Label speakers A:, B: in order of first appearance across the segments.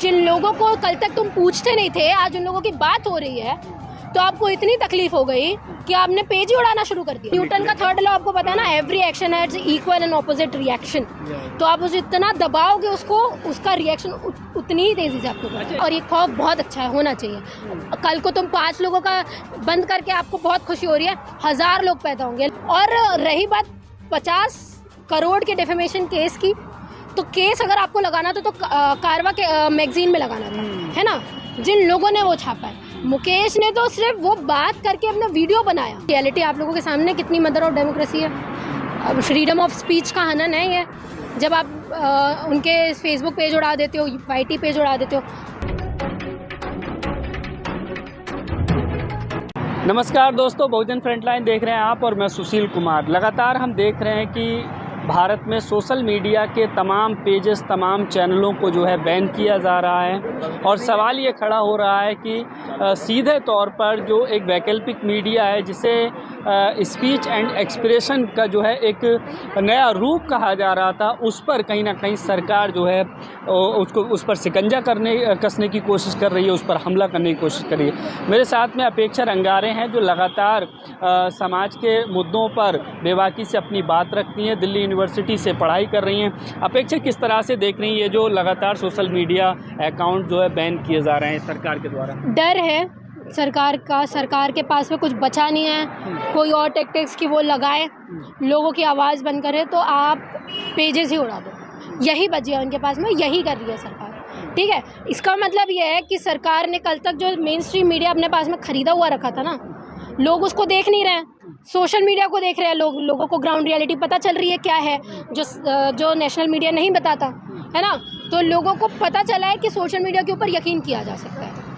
A: जिन लोगों को कल तक तुम पूछते नहीं थे, आज उन लोगों की बात हो रही है तो आपको इतनी तकलीफ हो गई कि आपने पेज ही उड़ाना शुरू कर दिया। न्यूटन का थर्ड लॉ आपको पता है ना, every action has equal and opposite reaction. तो आप उसे इतना दबाओगे उसको, उसका रिएक्शन उतनी ही तेजी से आपको करेगा। और ये खौफ बहुत अच्छा है, होना चाहिए। कल को तुम 5 लोगों का बंद करके आपको बहुत खुशी हो रही है, 1000 लोग पैदा होंगे। और रही बात 50 करोड़ के डिफेमेशन केस की, तो केस अगर आपको लगाना था तो कारवा के मैगजीन में लगाना था, है ना। जिन लोगों ने वो छापा है, मुकेश ने तो सिर्फ वो बात करके अपना वीडियो बनाया। रियलिटी आप लोगों के सामने कितनी मदर ऑफ डेमोक्रेसी है, फ्रीडम ऑफ स्पीच का हनन है ये। जब आप उनके फेसबुक पेज उड़ा देते हो, वाईटी पेज उड़ा देते हो।
B: नमस्कार दोस्तों, बहुजन फ्रंटलाइन देख रहे हैं आप और मैं सुशील कुमार। लगातार हम देख रहे हैं कि भारत में सोशल मीडिया के तमाम पेजेस, तमाम चैनलों को जो है बैन किया जा रहा है। और सवाल ये खड़ा हो रहा है कि सीधे तौर पर जो एक वैकल्पिक मीडिया है, जिसे स्पीच एंड एक्सप्रेशन का जो है एक नया रूप कहा जा रहा था, उस पर कहीं ना कहीं सरकार जो है उसको उस पर शिकंजा कसने की कोशिश कर रही है, उस पर हमला करने की कोशिश कर रही है। मेरे साथ में अपेक्षा रंगारे हैं, जो लगातार समाज के मुद्दों पर बेबाकी से अपनी बात रखती हैं, दिल्ली यूनिवर्सिटी से पढ़ाई कर रही हैं। अपेक्षा किस तरह से देख रही है जो लगातार सोशल मीडिया अकाउंट जो है बैन किए जा रहे हैं सरकार के द्वारा?
A: डर है सरकार का, सरकार के पास में कुछ बचा नहीं है, कोई और टैक्टिक्स की वो लगाए, लोगों की आवाज़ बंद करे तो आप पेजेस ही उड़ा दो, यही बची है उनके पास में, यही कर रही है सरकार। ठीक है, इसका मतलब ये है कि सरकार ने कल तक जो मेन स्ट्रीम मीडिया अपने पास में ख़रीदा हुआ रखा था ना, लोग उसको देख नहीं रहे हैं, सोशल मीडिया को देख रहे हैं लोग। लोगों को ग्राउंड रियलिटी पता चल रही है क्या है, जो नेशनल मीडिया नहीं बताता है ना। तो लोगों को पता चला है कि सोशल मीडिया के ऊपर यकीन किया जा सकता है।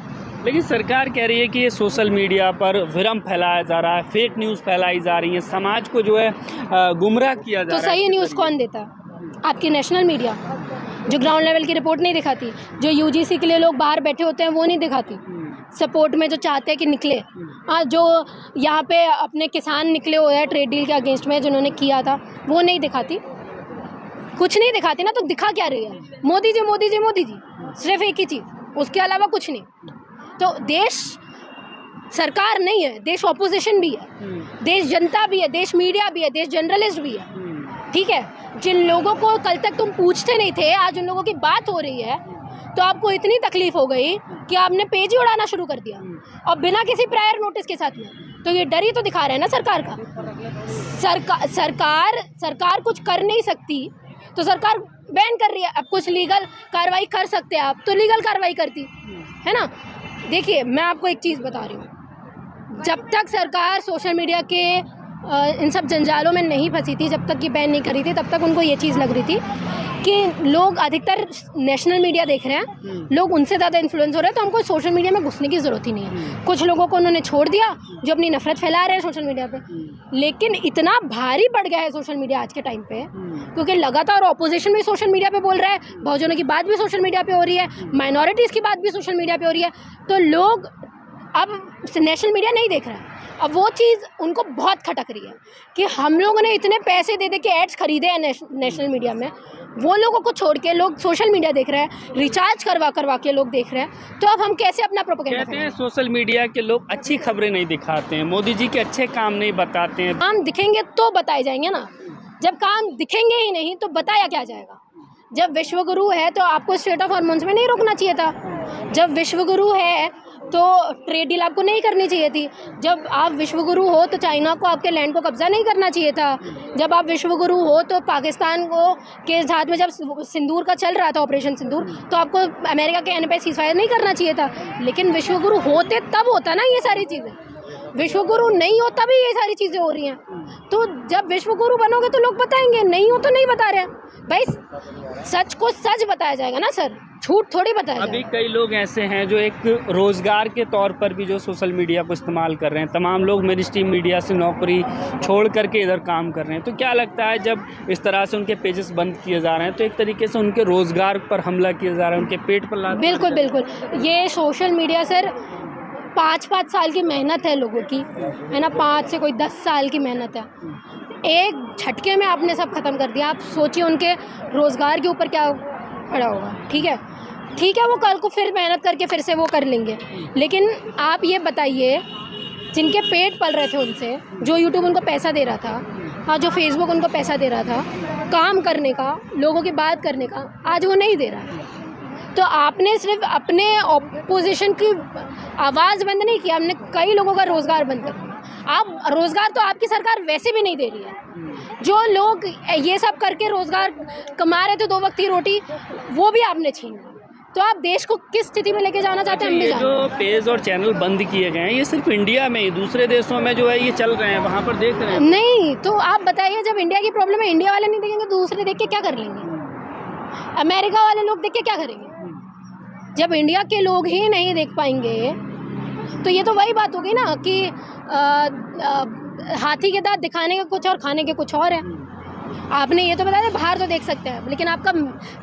B: लेकिन सरकार कह रही है कि ये सोशल मीडिया पर भ्रम फैलाया जा रहा है, फेक न्यूज़ फैलाई जा रही है, समाज को जो है गुमराह किया जा रहा है।
A: तो सही न्यूज़ कौन देता है? आपकी नेशनल मीडिया, जो ग्राउंड लेवल की रिपोर्ट नहीं दिखाती, जो यूजीसी के लिए लोग बाहर बैठे होते हैं वो नहीं दिखाती, सपोर्ट में जो चाहते हैं कि निकले। हाँ, जो यहाँ पे अपने किसान निकले हुए हैं ट्रेड डील के अगेंस्ट में, जिन्होंने किया था, वो नहीं दिखाती, कुछ नहीं दिखाती ना। तो दिखा क्या रही है? मोदी जी मोदी जी मोदी जी, सिर्फ एक ही चीज़, उसके अलावा कुछ नहीं। तो देश सरकार नहीं है, देश ऑपोजिशन भी है, देश जनता भी है, देश मीडिया भी है, देश जर्नलिस्ट भी है। ठीक है, जिन लोगों को कल तक तुम पूछते नहीं थे, आज उन लोगों की बात हो रही है तो आपको इतनी तकलीफ हो गई कि आपने पेज ही उड़ाना शुरू कर दिया, और बिना किसी प्रायर नोटिस के साथ में। तो ये डर ही तो दिखा रहे हैं ना सरकार का। सरकार कुछ कर नहीं सकती तो सरकार बैन कर रही है। अब कुछ लीगल कार्रवाई कर सकते हैं आप, तो लीगल कार्रवाई करती है ना। देखिए, मैं आपको एक चीज़ बता रही हूँ, जब तक सरकार सोशल मीडिया के इन सब जंजालों में नहीं फंसी थी, जब तक ये बैन नहीं करी थी, तब तक उनको ये चीज़ लग रही थी कि लोग अधिकतर नेशनल मीडिया देख रहे हैं, लोग उनसे ज़्यादा इन्फ्लुएंस हो रहे हैं, तो हमको सोशल मीडिया में घुसने की ज़रूरत ही नहीं है। कुछ लोगों को उन्होंने छोड़ दिया जो अपनी नफरत फैला रहे हैं सोशल मीडिया पे। लेकिन इतना भारी पड़ गया है सोशल मीडिया आज के टाइम पे, क्योंकि लगातार ऑपोजिशन भी सोशल मीडिया पे बोल रहा है, बहुजनों की बात भी सोशल मीडिया पे हो रही है, माइनॉरिटीज़ की बात भी सोशल मीडिया पे हो रही है। तो लोग अब नेशनल मीडिया नहीं देख रहा है। अब वो चीज़ उनको बहुत खटक रही है कि हम लोगों ने इतने पैसे दे के एड्स खरीदे हैं नेशनल मीडिया में, वो लोगों को छोड़ के लोग सोशल मीडिया देख रहे हैं, रिचार्ज करवा के लोग देख रहे हैं। तो अब हम कैसे अपना प्रोपेगेंडा
B: कहते हैं सोशल मीडिया के लोग अच्छी खबरें नहीं दिखाते हैं, मोदी जी के अच्छे काम नहीं बताते हैं।
A: काम दिखेंगे तो बताए जाएंगे ना, जब काम दिखेंगे ही नहीं तो बताया क्या जाएगा? जब विश्वगुरु है तो आपको स्टेट ऑफ हार्मोन्स में नहीं रोकना चाहिए था। जब विश्वगुरु है तो ट्रेड डील आपको नहीं करनी चाहिए थी। जब आप विश्वगुरु हो तो चाइना को आपके लैंड को कब्जा नहीं करना चाहिए था। जब आप विश्वगुरु हो तो पाकिस्तान को के साथ में जब सिंदूर का चल रहा था, ऑपरेशन सिंदूर, तो आपको अमेरिका के कहने पे सीज़फायर नहीं करना चाहिए था। लेकिन विश्वगुरु होते तब होता ना ये सारी चीज़ें, विश्वगुरु नहीं हो तभी ये सारी चीज़ें हो रही हैं। तो जब विश्वगुरु बनोगे तो लोग बताएंगे, नहीं हो तो नहीं बता रहे। भाई सच को सच बताया जाएगा ना सर, झूठ थोड़ी बताया जाएगा।
B: अभी कई लोग ऐसे हैं जो एक रोज़गार के तौर पर भी जो सोशल मीडिया को इस्तेमाल कर रहे हैं। तमाम लोग मेन स्ट्रीम मीडिया से नौकरी छोड़ करके इधर काम कर रहे हैं। तो क्या लगता है, जब इस तरह से उनके पेजेस बंद किए जा रहे हैं तो एक तरीके से उनके रोज़गार पर हमला किया जा रहा है, उनके पेट पर लात?
A: बिल्कुल बिल्कुल, ये सोशल मीडिया सर 5-5 साल की मेहनत है लोगों की, है ना, 5 से कोई 10 साल की मेहनत है, एक झटके में आपने सब खत्म कर दिया। आप सोचिए उनके रोज़गार के ऊपर क्या पड़ा होगा। ठीक है, ठीक है, वो कल को फिर मेहनत करके फिर से वो कर लेंगे। लेकिन आप ये बताइए, जिनके पेट पल रहे थे उनसे, जो यूट्यूब उनको पैसा दे रहा था, हाँ, जो फेसबुक उनको पैसा दे रहा था काम करने का, लोगों की बात करने का, आज वो नहीं दे रहा है। तो आपने सिर्फ अपने ऑपोजिशन की आवाज़ बंद नहीं किया, आपने कई लोगों का रोज़गार बंद कर दिया। आप रोज़गार तो आपकी सरकार वैसे भी नहीं दे रही है। जो लोग ये सब करके रोज़गार कमा रहे थे 2 वक्त की रोटी, वो भी आपने छीन ली। तो आप देश को किस स्थिति में लेके जाना चाहते हैं, हम भी
B: ये जो पेज और चैनल बंद किए गए हैं, ये सिर्फ इंडिया में ही, दूसरे देशों में जो है ये चल रहे हैं, वहाँ पर देख रहे हैं?
A: नहीं, तो आप बताइए, जब इंडिया की प्रॉब्लम है, इंडिया वाले नहीं देखेंगे, दूसरे देख के क्या कर लेंगे? अमेरिका वाले लोग देख के क्या करेंगे? जब इंडिया के लोग ही नहीं देख पाएंगे, तो ये तो वही बात होगी ना कि हाथी के दांत दिखाने के कुछ और खाने के कुछ और है। आपने ये तो बताया बाहर तो देख सकते हैं, लेकिन आपका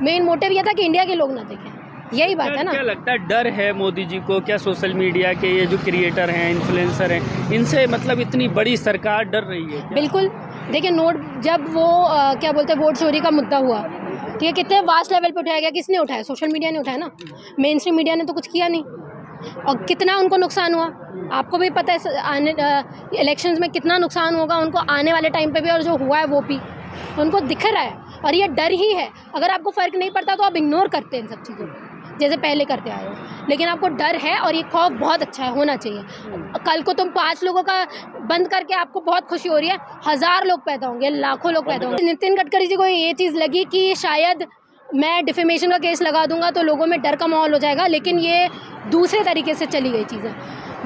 A: मेन मोटिव ये था कि इंडिया के लोग ना देखें, यही बात है ना। क्या
B: लगता है, डर है मोदी जी को क्या सोशल मीडिया के ये जो क्रिएटर हैं, इन्फ्लुएंसर हैं, इनसे मतलब इतनी बड़ी सरकार डर रही है क्या?
A: बिल्कुल। देखिए, जब वो क्या बोलते हैं, वोट चोरी का मुद्दा हुआ, ठीक है, कितने वास्ट लेवल पे उठाया गया, किसने उठाया? सोशल मीडिया ने उठाया ना, मेन स्ट्रीम मीडिया ने तो कुछ किया नहीं। और कितना उनको नुकसान हुआ आपको भी पता है, इलेक्शंस में कितना नुकसान होगा उनको आने वाले टाइम पे भी, और जो हुआ है वो भी तो उनको दिख रहा है। और ये डर ही है। अगर आपको फ़र्क नहीं पड़ता तो आप इग्नोर करते हैं इन सब चीज़ों को, जैसे पहले करते आए हो, लेकिन आपको डर है और ये खौफ बहुत अच्छा है, होना चाहिए। कल को तुम 5 लोगों का बंद करके आपको बहुत खुशी हो रही है, 1000 लोग पैदा होंगे, लाखों लोग पैदा होंगे। नितिन गडकरी जी को ये चीज़ लगी कि शायद मैं डिफेमेशन का केस लगा दूंगा तो लोगों में डर का माहौल हो जाएगा, लेकिन ये दूसरे तरीके से चली गई चीज़ें।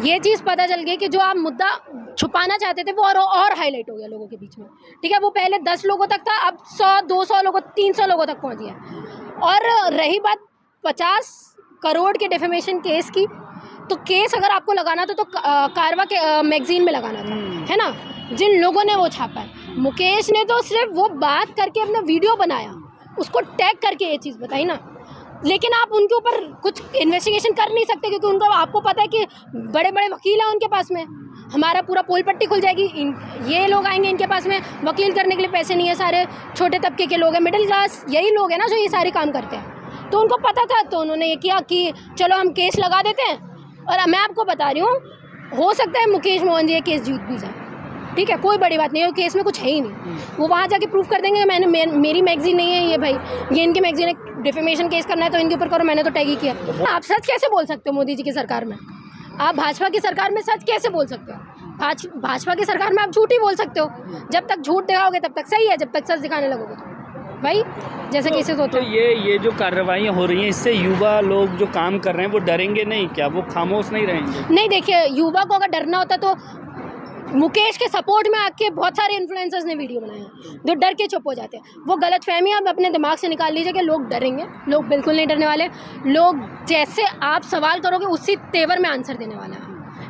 A: ये चीज़ पता चल गई कि जो आप मुद्दा छुपाना चाहते थे वो और हाईलाइट हो गया लोगों के बीच में, ठीक है। वो पहले 10 लोगों तक था, अब 100, 200 लोगों, 300 लोगों तक पहुँच गया। और रही बात 50 करोड़ के डिफेमेशन केस की, तो केस अगर आपको लगाना था तो कारवा के मैगजीन में लगाना था, है ना, जिन लोगों ने वो छापा है। मुकेश ने तो सिर्फ वो बात करके अपना वीडियो बनाया, उसको टैग करके ये चीज़ बताई ना, लेकिन आप उनके ऊपर कुछ इन्वेस्टिगेशन कर नहीं सकते, क्योंकि उनको, आपको पता है कि बड़े बड़े वकील हैं उनके पास में, हमारा पूरा पोल पट्टी खुल जाएगी। ये लोग आएंगे, इनके पास में वकील करने के लिए पैसे नहीं है, सारे छोटे तबके के लोग हैं, मिडिल क्लास यही लोग हैं ना जो ये सारे काम करते हैं। तो उनको पता था, तो उन्होंने ये किया कि चलो हम केस लगा देते हैं। और मैं आपको बता रही हूँ, हो सकता है मुकेश मोहन जी ये केस जीत भी जाए, ठीक है, कोई बड़ी बात नहीं है, केस में कुछ है ही नहीं। वो वहाँ जाके प्रूफ कर देंगे कि मेरी मैगजीन नहीं है ये, भाई ये इनकी मैगजीन है, डिफेमेशन केस करना है तो इनके ऊपर करो, मैंने तो टैग ही किया। आप सच कैसे बोल सकते हो मोदी जी की सरकार में? आप भाजपा की सरकार में सच कैसे बोल सकते हो? भाजपा की सरकार में आप झूठ ही बोल सकते हो। जब तक झूठ दिखाओगे तब तक सही है, जब तक सच दिखाने लगोगे तो भाई जैसे केसेस होते हैं।
B: तो ये जो कार्रवाइयाँ हो रही हैं, इससे युवा लोग जो काम कर रहे हैं वो डरेंगे नहीं क्या? वो खामोश नहीं रहेंगे?
A: नहीं, देखिए, युवा को अगर डरना होता तो मुकेश के सपोर्ट में आके बहुत सारे इन्फ्लुएंसर्स ने वीडियो बनाए हैं जो डर के चुप हो जाते हैं। वो गलतफहमी आप अपने दिमाग से निकाल लीजिए कि लोग डरेंगे, लोग बिल्कुल नहीं डरने वाले। लोग जैसे आप सवाल करोगे उसी तेवर में आंसर देने वाला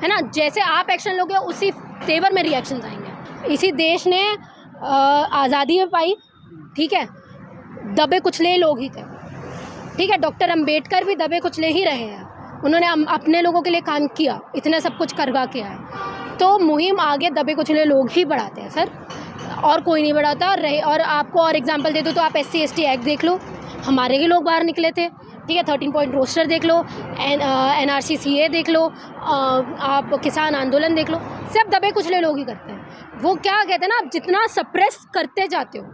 A: है ना, जैसे आप एक्शन लोगे उसी तेवर में रिएक्शन आएंगे। इसी देश ने आज़ादी पाई, ठीक है, दबे कुचले लोग ही थे, ठीक है। डॉक्टर अंबेडकर भी दबे कुचले ही रहे हैं, उन्होंने अपने लोगों के लिए काम किया, इतना सब कुछ करवा के आए। तो मुहिम आगे दबे कुचले लोग ही बढ़ाते हैं सर, और कोई नहीं बढ़ाता। और आपको और एग्जांपल दे दूँ तो आप SC/ST एक्ट देख लो, हमारे ही लोग बाहर निकले थे, ठीक है। 13 पॉइंट रोस्टर देख लो, NRC CA देख लो, आप किसान आंदोलन देख लो, सब दबे कुचले लोग ही करते हैं। वो क्या कहते हैं ना, आप जितना सप्रेस करते जाते हो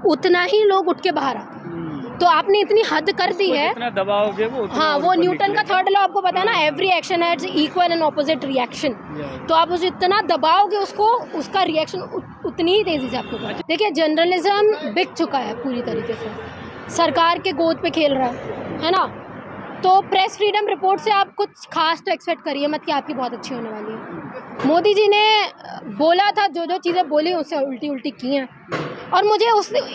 A: उतना ही लोग उठ के बाहर आते हैं। तो आपने इतनी हद कर दी है,
B: जितना दबाओगे वो,
A: हाँ, वो न्यूटन का 3rd लॉ आपको पता है ना, every action has equal and opposite reaction. तो आप उसे इतना दबाओगे उसको, उसका रिएक्शन उतनी ही तेज़ी से आपको होगा। देखिए, जर्नलिज्म बिक चुका है पूरी तरीके से, सरकार के गोद पे खेल रहा है ना। तो प्रेस फ्रीडम रिपोर्ट से आप कुछ खास तो एक्सपेक्ट करिए मत कि आपकी बहुत अच्छी होने वाली है। मोदी जी ने बोला था, जो जो चीज़ें बोली उससे उल्टी उल्टी की हैं, और मुझे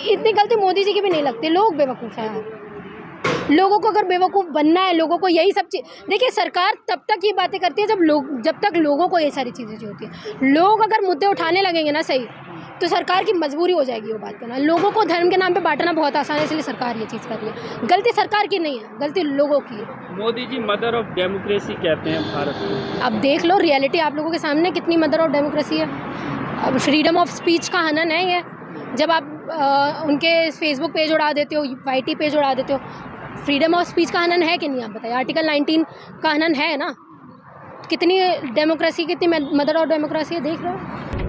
A: इतनी गलती मोदी जी की भी नहीं लगती। लोग बेवकूफ़ हैं, लोगों को अगर बेवकूफ़ बनना है, लोगों को यही सब चीज़, देखिए सरकार तब तक ये बातें करती है जब तक लोगों को ये सारी चीज़ें जो होती है, लोग अगर मुद्दे उठाने लगेंगे ना सही, तो सरकार की मजबूरी हो जाएगी वो बात करना। लोगों को धर्म के नाम पे बांटना बहुत आसान है, इसलिए सरकार ये चीज़ कर रही है। गलती सरकार की नहीं है, गलती लोगों की है।
B: Modi ji mother of democracy कहते हैं भारत को।
A: अब देख लो रियलिटी आप लोगों के सामने, कितनी मदर ऑफ डेमोक्रेसी है। अब फ्रीडम ऑफ स्पीच का हनन है ये। जब आप उनके फेसबुक पेज उड़ा देते हो, YT पेज उड़ा देते हो, फ्रीडम ऑफ स्पीच का हनन है कि नहीं, आप बताइए। आर्टिकल 19 का हनन है ना। कितनी डेमोक्रेसी, कितनी मदर ऑफ डेमोक्रेसी है, देख रहे हो।